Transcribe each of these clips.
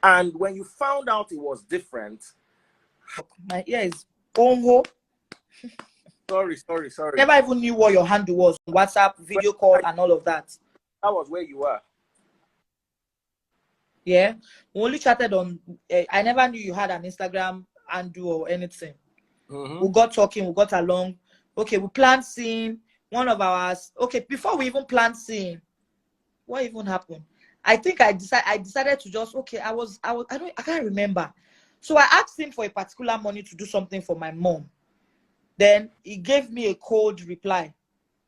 And when you found out it was different, my ear is onho. Sorry. Never even knew what your handle was. WhatsApp, video call, and all of that. That was where you were. Yeah, we only chatted on. I never knew you had an Instagram handle or anything. We got talking, we got along. Okay, we planned seeing one of ours. Okay, before we even planned seeing, what even happened? I think I decided to just I can't remember. So I asked him for a particular money to do something for my mom. Then he gave me a cold reply.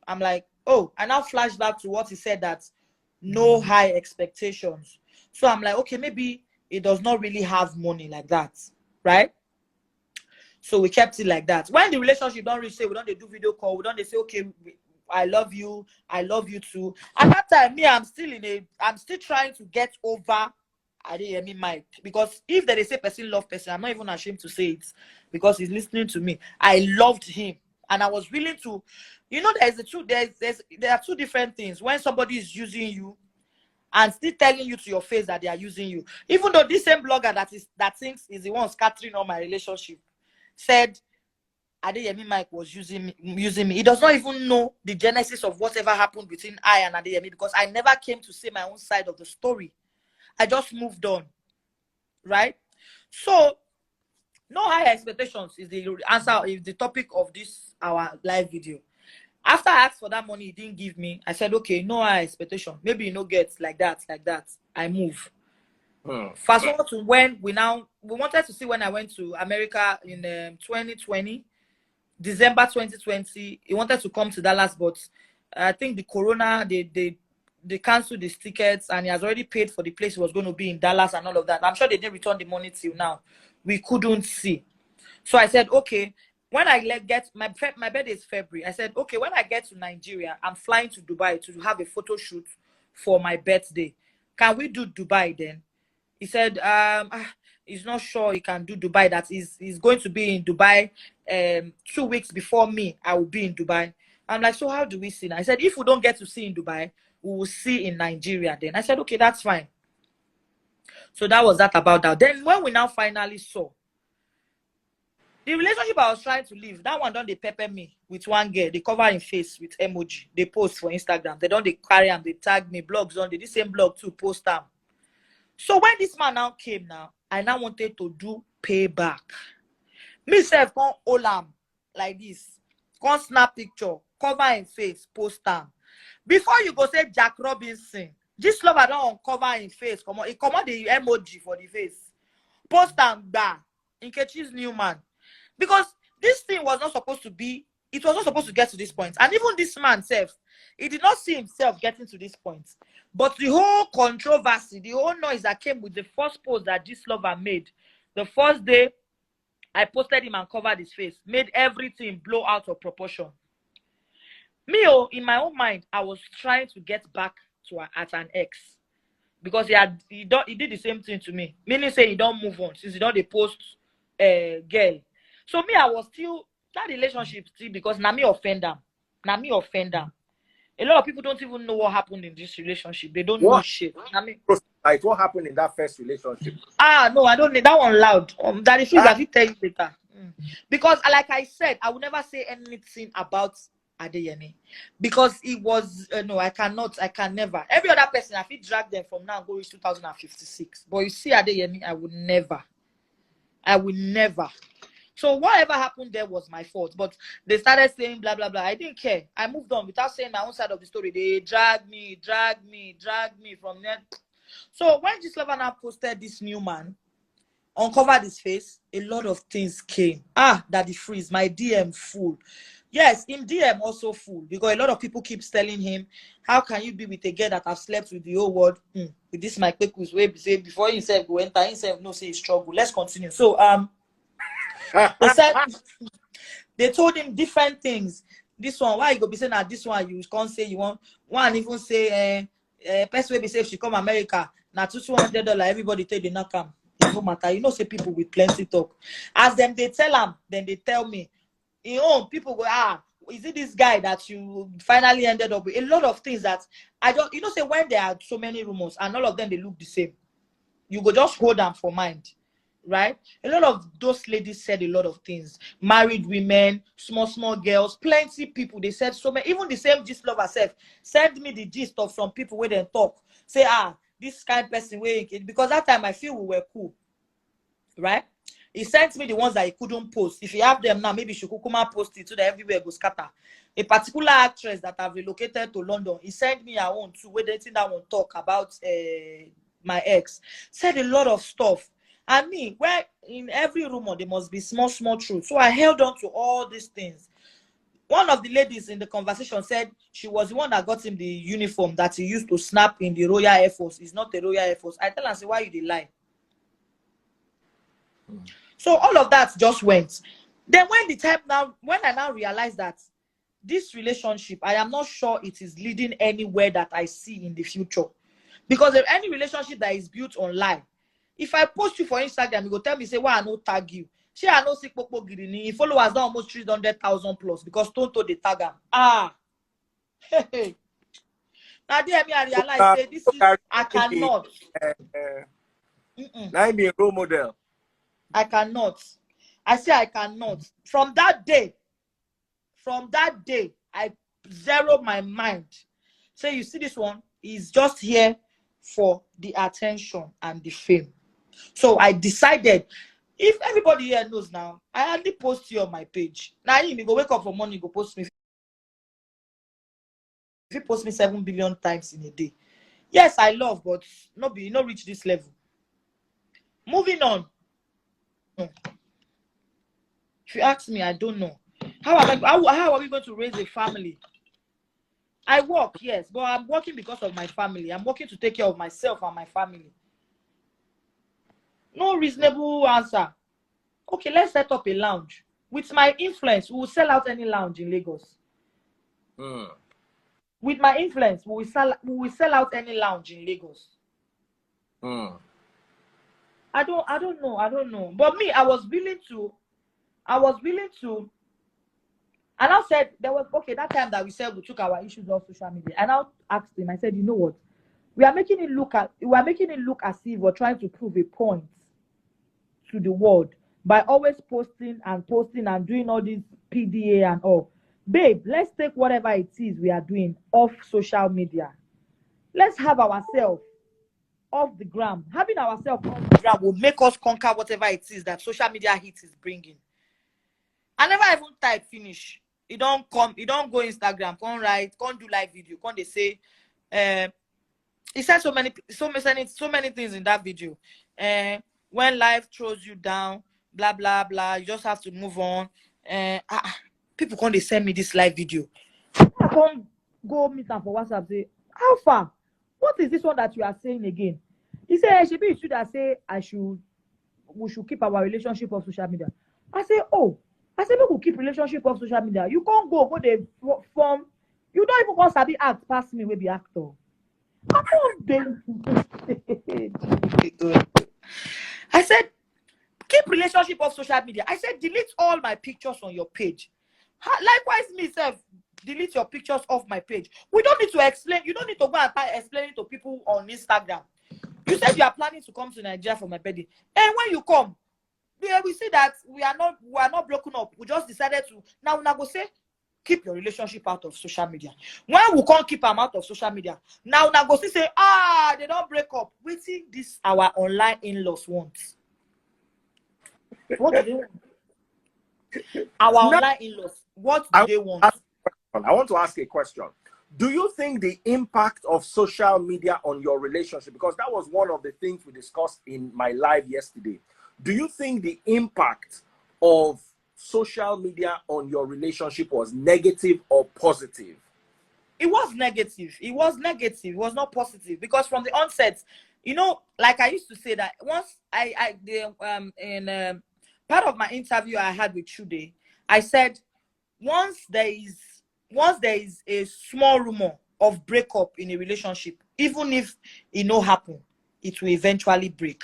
I'm like, oh, I now flash back to what he said, that no high expectations. So I'm like, okay, maybe it does not really have money like that, right? So we kept it like that. When the relationship don't reach, say we don't do video call, we don't say, okay, I love you too. At that time, me, I'm still trying to get over Adeyemi Mike, because if they say person love person, I'm not even ashamed to say it, because he's listening to me. I loved him, and I was willing to, there are two different things. When somebody is using you and still telling you to your face that they are using you, even though this same blogger that thinks is the one scattering all my relationship said Adeyemi Mike was using me. He does not even know the genesis of whatever happened between I and Adeyemi, because I never came to say my own side of the story. I just moved on, right? So, no high expectations is the answer, is the topic of this our live video. After I asked for that money, he didn't give me. I said, okay, no high expectation. Maybe you get like that. I move. Fast forward to when we wanted to see when I went to America in 2020, December 2020. He wanted to come to Dallas, but I think the corona, they canceled his tickets, and he has already paid for the place he was going to be in Dallas and all of that. I'm sure they didn't return the money till now. We couldn't see. So I said, okay, when I get my birthday is February. I said, okay, when I get to Nigeria, I'm flying to Dubai to have a photo shoot for my birthday. Can we do Dubai then? He said, he's not sure he can do Dubai. That he's going to be in Dubai 2 weeks before me. I will be in Dubai. I'm like, so how do we see now? I said, if we don't get to see in Dubai, we will see in Nigeria then. I said, okay, that's fine. So that was that about that. Then when we now finally saw the relationship I was trying to leave, that one they pepper me with one girl. They cover in face with emoji. They post for Instagram. They carry them. They tag me. Blogs on the same blog too. Post them. So when this man now came I now wanted to do payback. Myself come olam like this. Come snap picture. Cover in face. Post them. Before you go say Jack Robinson, this lover don't uncover in face. Come on the emoji for the face. Post and back. Nkechi's new man. Because this thing was not supposed to be, it was not supposed to get to this point. And even this man self, he did not see himself getting to this point. But the whole controversy, the whole noise that came with the first post that this lover made, the first day I posted him and covered his face, made everything blow out of proportion. Me, in my own mind, I was trying to get back to at an ex, because he did the same thing to me. Meaning say he don't move on since he don't post girl. So me, I was still that relationship still, because na me offend them. A lot of people don't even know what happened in this relationship. They don't know shit. Like what happened in that first relationship? No, I don't need that one loud. That is I will tell you later. Because like I said, I will never say anything about Adeyemi, because it was no, I can never. Every other person, I feel drag them from now and go reach 2056. But you see Adeyemi, I will never. So whatever happened there was my fault. But they started saying blah blah blah. I didn't care. I moved on without saying my own side of the story. They dragged me from there. So when this lover now posted this new man, uncovered his face, a lot of things came. Daddy freeze, my DM full. Yes, in DM also full, because a lot of people keep telling him, how can you be with a girl that have slept with the whole world? With this my quick way, say before himself go enter himself, no say struggle. Let's continue. So they said they told him different things. This one, why you go be saying that this one you can't say you want one, even say best way be say if she come America, now $200, everybody tell they not come. It don't matter. You know, say people with plenty talk. As them they tell them, then they tell me. People go, is it this guy that you finally ended up with? A lot of things that I don't, say when there are so many rumors and all of them they look the same. you go just hold them for mind, right? A lot of those ladies said a lot of things. Married women, small girls, plenty people. They said so many. Even the same gist lover self send me the gist of some people where they talk. Say, this kind of person because that time I feel we were cool, right? He sent me the ones that he couldn't post. If you have them now, maybe Shukukuma post it so that everywhere goes scatter. A particular actress that I've relocated to London, he sent me her own too. Where they think that won't talk about my ex. Said a lot of stuff. And me, where in every rumor there must be small truth. So I held on to all these things. One of the ladies in the conversation said she was the one that got him the uniform that he used to snap in the Royal Air Force. It's not the Royal Air Force. I tell her, say, why you dey lie? So all of that just went. Then when I now realized that this relationship, I am not sure it is leading anywhere that I see in the future. Because if any relationship that is built on lie, if I post you for Instagram, you go tell me, say, why I no tag you? She I no see Popo Girini. Followers now almost 300,000 plus because Tonto they tag him. Hey. Now there me I realize say this is I cannot. Now I be a role model. I cannot. I say I cannot. From that day, I zero my mind. So you see this one is just here for the attention and the fame. So I decided, if everybody here knows now, I hardly post you on my page. Now you go wake up for morning, you go post me. If you post me 7 billion times in a day. Yes, I love, but no reach this level. Moving on. If you ask me, I don't know. How are we going to raise a family? I work, yes, but I'm working because of my family. I'm working to take care of myself and my family. No reasonable answer. Okay, let's set up a lounge. With my influence, we will sell out any lounge in Lagos. With my influence, we will sell out any lounge in Lagos. I don't know. But me, I was willing to. And I said there was that time that we said we took our issues off social media. And I asked him, I said, you know what? We are making it look as if we're trying to prove a point to the world by always posting and doing all this PDA and all. Babe, let's take whatever it is we are doing off social media. Let's have ourselves off the ground. Having ourselves off the ground will make us conquer whatever it is that social media heat is bringing. I never even type finish. It don't go Instagram, can't write, can't do live video, can't they say he said so many things in that video. When life throws you down, blah blah blah, you just have to move on. People can't they send me this live video. I can't go meet them for WhatsApp, say, how far? What is this one that you are saying again? He said, should be you should say we should keep our relationship off social media. I say, we could keep relationship off social media. You can't go the form. You don't even want to be act past me, we be actor. I said, keep relationship off social media. I said, delete all my pictures on your page. Likewise, myself, delete your pictures off my page. We don't need to explain. You don't need to go and start explaining to people on Instagram. You said you are planning to come to Nigeria for my birthday. And when you come, we see that we are not broken up. We just decided to now go say keep your relationship out of social media. When we can't keep them out of social media, now go say they don't break up. We think this our online in-laws want. What do they want? Our online in-laws, what do they want? I want to ask a question. Do you think the impact of social media on your relationship, because that was one of the things we discussed in my live yesterday, do you think the impact of social media on your relationship was negative or positive? It was negative. It was negative. It was not positive, because from the onset, like I used to say that once in part of my interview I had with Chude, I said once there is a small rumor of breakup in a relationship, even if it no happen, it will eventually break.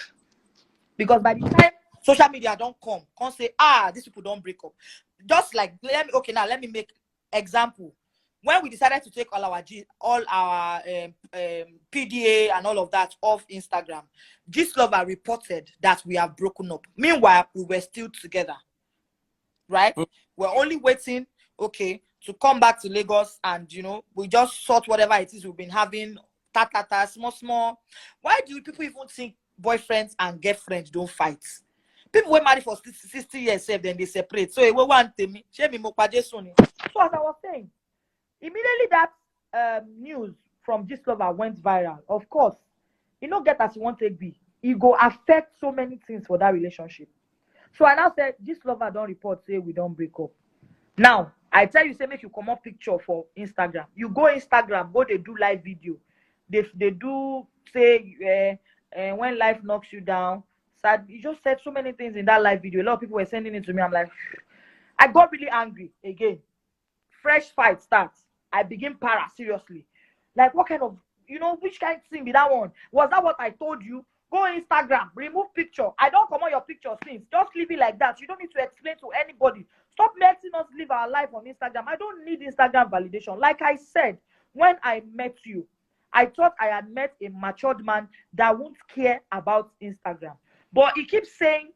Because by the time social media don't come say, these people don't break up. Just like, let me make example. when we decided to take all our PDA and all of that off Instagram, Gistlover reported that we have broken up. Meanwhile, we were still together, right? We're only waiting, okay, to come back to Lagos, and we just sort whatever it is we've been having, small. Why do people even think boyfriends and girlfriends don't fight? People were married for 60 years, then they separate. So it want me. So as I was saying, immediately that news from Gistlover went viral. Of course, get as you want to be. It go affect so many things for that relationship. So I now said, Gistlover don't report, say we don't break up. Now, I tell you, say make you come up picture for Instagram. You go Instagram, go they do live video. They do say when life knocks you down. Sad. You just said so many things in that live video. A lot of people were sending it to me. I'm like, I got really angry again. Fresh fight starts. I begin para seriously. Like, what kind of, which kind of thing be that one? Was that what I told you? Go Instagram, remove picture. I don't come on your picture since. Just leave it like that. You don't need to explain to anybody. Stop letting us live our life on Instagram. I don't need Instagram validation. Like I said, when I met you, I thought I had met a matured man that won't care about Instagram. But he keeps saying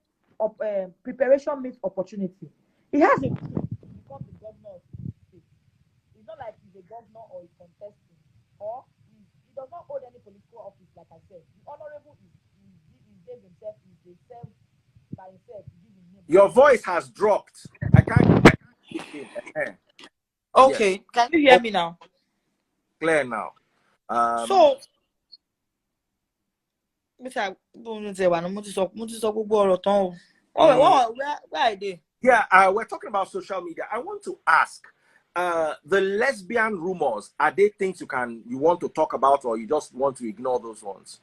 preparation meets opportunity. He has a become the governor of the state. It's not like he's a governor or he's contesting, or he does not hold any political office, like I said. The honorable is Dave himself, is himself by himself. Your voice has dropped. I can't. Okay, yes. Can you hear me now? Clear now. So, yeah, we're talking about social media. I want to ask, the lesbian rumors, are they things you want to talk about, or you just want to ignore those ones?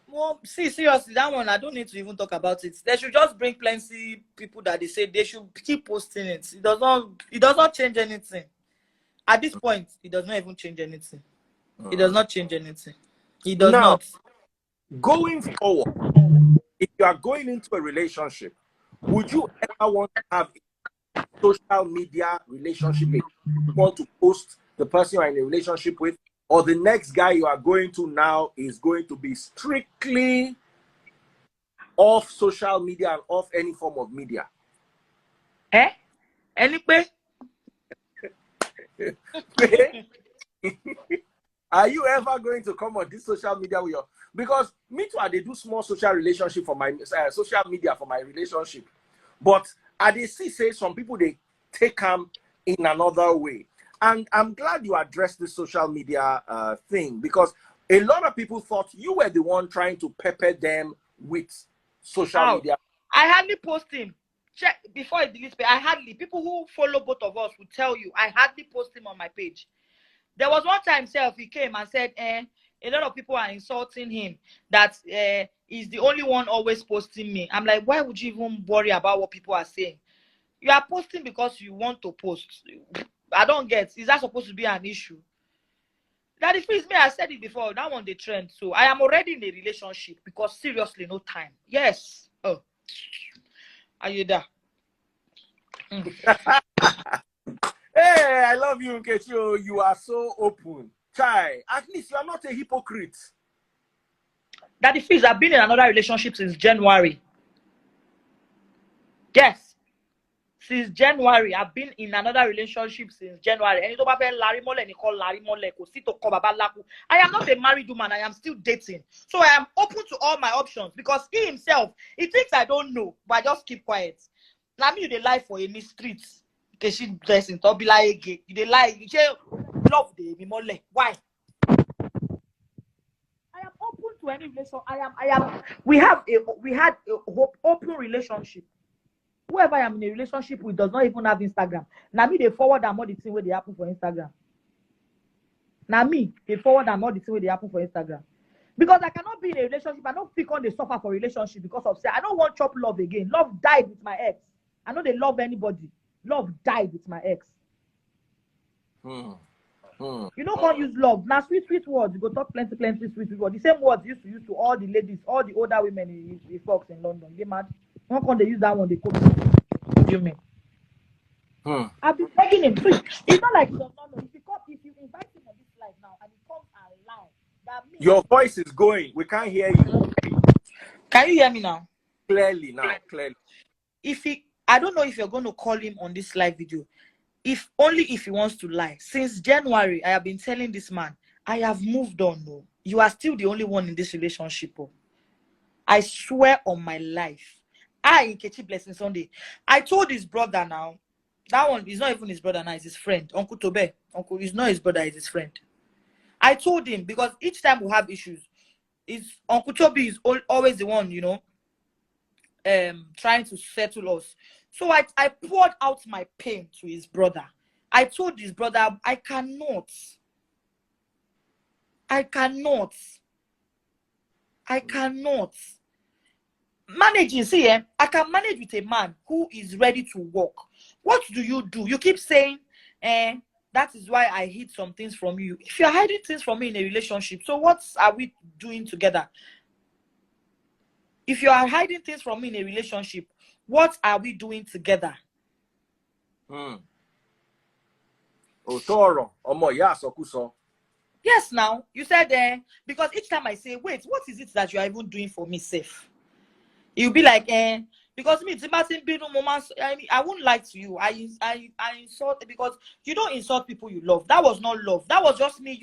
Well, see, seriously, that one, I don't need to even talk about it. They should just bring plenty people that they say they should keep posting it. It does not change anything. At this point, it does not even change anything. It does not change anything. It does not. Going forward, if you are going into a relationship, would you ever want to have a social media relationship? You want to post the person you are in a relationship with, or the next guy you are going to now is going to be strictly off social media and off any form of media? Anyway. Are you ever going to come on this social media with because me too, I do small social relationship for my social media for my relationship, but I see say some people they take them in another way, and I'm glad you addressed the social media thing, because a lot of people thought you were the one trying to pepper them with social media. I hardly post him. Check before I delete. I hardly, people who follow both of us will tell you I hardly post him on my page. There was one time he came and said, a lot of people are insulting him, that he's the only one always posting me. I'm like, why would you even worry about what people are saying? You are posting because you want to post. I don't get, is that supposed to be an issue? That if it's me, I said it before, that one the trend. So I am already in a relationship, because seriously, no time. Yes. Oh. Are you there? Hey, I love you, Nkechi. You are so open. Chai, at least you are not a hypocrite. Daddy Fizz, I've been in another relationship since January. Yes. Since January, I've been in another relationship since January. I am not a married woman. I am still dating. So I am open to all my options, because he himself, he thinks I don't know, but I just keep quiet. Now me, you lie for any streets. She dressing to be like gay. You lie. You say love the mole. Why? I am open to any relation. We had a open relationship. Whoever I am in a relationship with does not even have Instagram. Now me, they forward them all the things where they happen for Instagram. Now me, they forward them all the things where they happen for Instagram. Because I cannot be in a relationship. I don't pick on the suffer for relationship because of say I don't want chop love again. Love died with my ex. I know they love anybody. Love died with my ex. You don't can't use love. Now sweet words. You go talk plenty sweet words. The same words used to use to all the ladies, all the older women in folks in London. They mad. How can they use that one? They call you mean? I've been begging him. So it's not like if you Your voice is going. We can't hear you. Can you hear me now? Clearly now. Clearly. I don't know if you're going to call him on this live video. Only if he wants to lie. Since January, I have been telling this man, I have moved on. No, you are still the only one in this relationship. Oh. I swear on my life. Nkechi Blessing Sunday. I told his brother now. That one is not even his brother now, it's his friend. Uncle Tobe. Uncle is not his brother, it's his friend. I told him because each time we have issues, Uncle Toby is always the one, you know, trying to settle us. So I poured out my pain to his brother. I told his brother, I cannot. Managing, see, I can manage with a man who is ready to work. What do? You keep saying, that is why I hid some things from you. If you're hiding things from me in a relationship, so what are we doing together? If you are hiding things from me in a relationship, what are we doing together? Yes, now you said because each time I say, wait, what is it that you are even doing for me, safe? You'll be like, because me, I won't lie to you. I insult because you don't insult people you love. That was not love. That was just me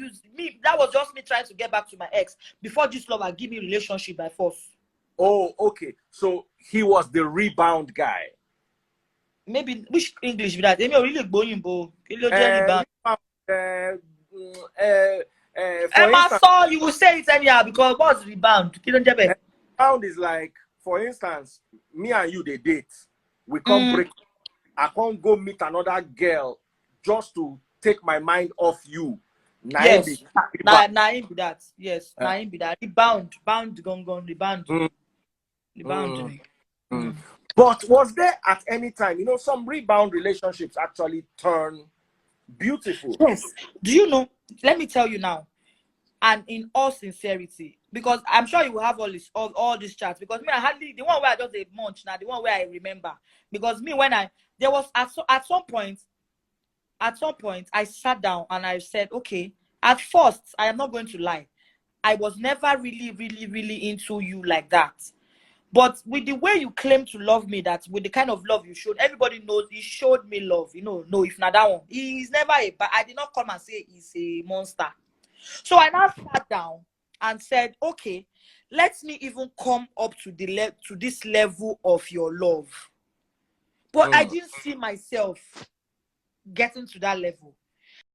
that was just me trying to get back to my ex before this lover give me relationship by force. Oh, okay. So he was the rebound guy. Maybe which English be that? For instance, you will say it anyhow because what's rebound? Rebound is like, for instance, me and you they date. We can't break. I can't go meet another girl just to take my mind off you. Yes, naim be that. Yes, naim be that. Rebound, rebound. But was there at any time, you know, some rebound relationships actually turn beautiful? Yes. Do you know? Let me tell you now, and in all sincerity, because I'm sure you will have all these chats. Because me, I hardly the one where I just a munch now, the one where I remember. Because me, when there was at some point, I sat down and I said, okay. At first, I am not going to lie, I was never really into you like that. But with the way you claim to love me, that with the kind of love you showed, everybody knows he showed me love. You know, no, if not that one, he's never but I did not come and say he's a monster. So I now sat down and said, okay, let me even come up to this level of your love. But I didn't see myself getting to that level.